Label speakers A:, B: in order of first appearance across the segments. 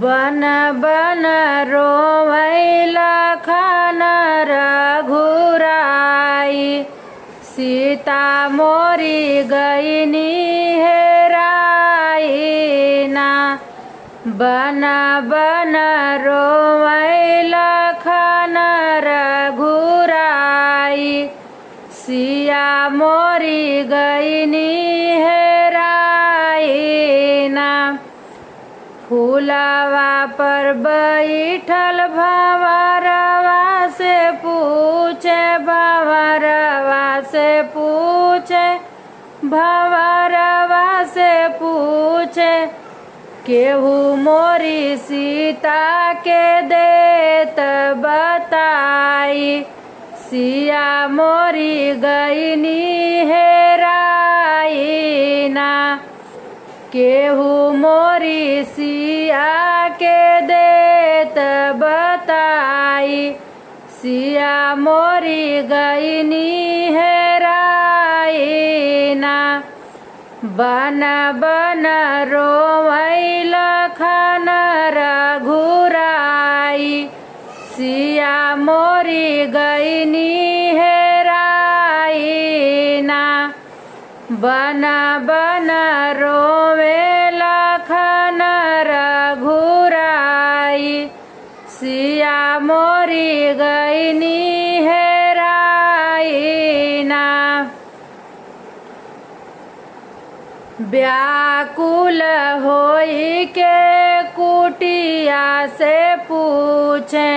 A: बन बन रोवै लखन रघुराई, सीता मोरी गईनी हेराई ना। बन बन रोवै लखन रघुराई, सिया मोरी गईनी हेराई ना। फूलवा पर बैठल भंवरवा से पूछे, भंवरवा से पूछे, भंवरवा से पूछे, केहू मोरी सीता के देत बताई, सिया मोरी गईनी हेराई ना। केहू मोरी सिया के देत बताई, सिया मोरी गईनी हेराई ना। बन बन रोवै लखन रघुराई, सिया मोरी गईनी हेराई ना। बन बन रोवे लखन रघुराई, सिया मोरी गईनी हेराई ना। व्याकुल होई के कुटिया से पूछे,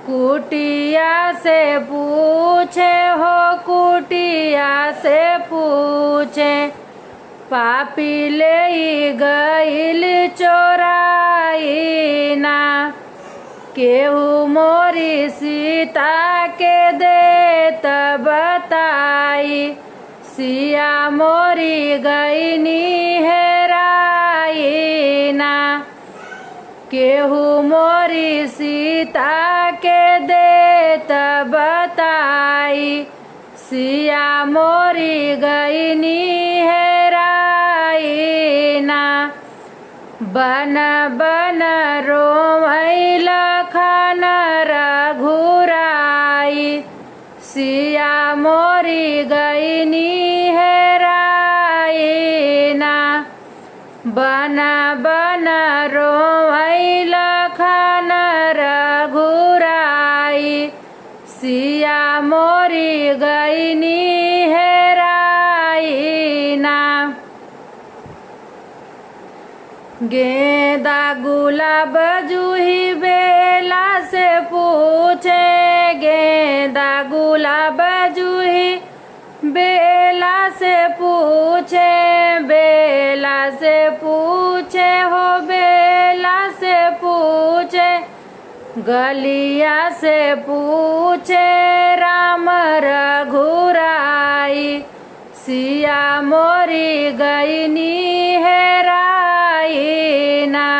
A: कुटिया से पूछे हो, कुटिया से पूछे, पापी ले गईल चोराई ना। केहू मोरी सीता के देत बताई, सिया मोरी गईनी हेराई ना। केहू मोरी सीता के देत बताई, सिया मोरी गईनी हेराई ना। बन बन रोवै लखन रघुराई, सिया मोरी गईनी हेराई ना। बन बन रोवै लखन रघुराई, सिया मोरी गईनी हेराई ना। गेंदा गुलाब जूही बेला से पूछे, गेंदा गुलाब जूही बेला से पूछे, बेला से पूछे हो, बेला से पूछे, गलिया से पूछे, राम रघुराई, सिया मोरी गईनी हेराई ना।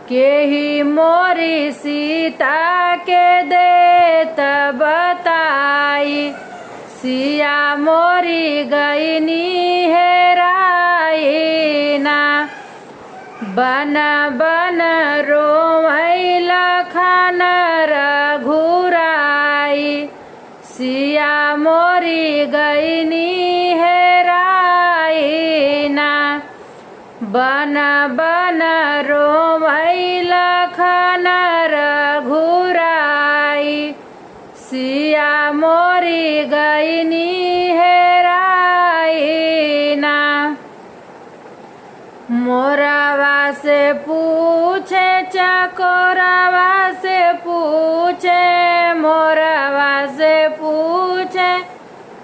A: केही मोरी सीता के देत बताई, सिया मोरी गईनी हेराई ना। बन बन रोवै लखन रघुराई, सिया मोरी गईनी हेराई ना। बन बन रोवै लखन रघुराई, सिया मोरी गईनी हेराई ना। मोरवा से पूछे, चकोरवा से पूछे, मोरवा से पूछे,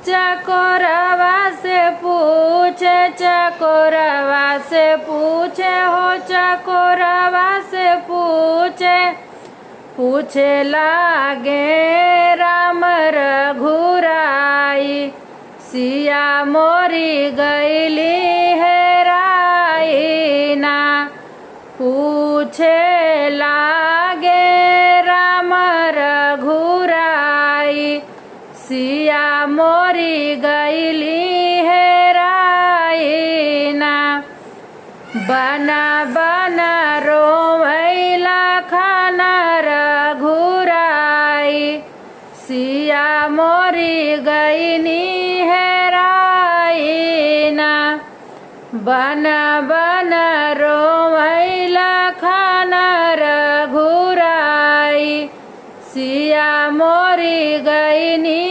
A: चकोरवा से पूछे, चकोरवा से पूछे हो, चकोरवा से पूछे, पूछे लागे राम रघुराई, सिया मोरी गईली हेराई ना। पूछे लागे राम रघुराई, सिया मोरी गईली हेराई ना। बन बन रोवै सिया मोरी गईनी हेराइना बन बन रोवैला खाना रघुराई सिया मोरी गईनी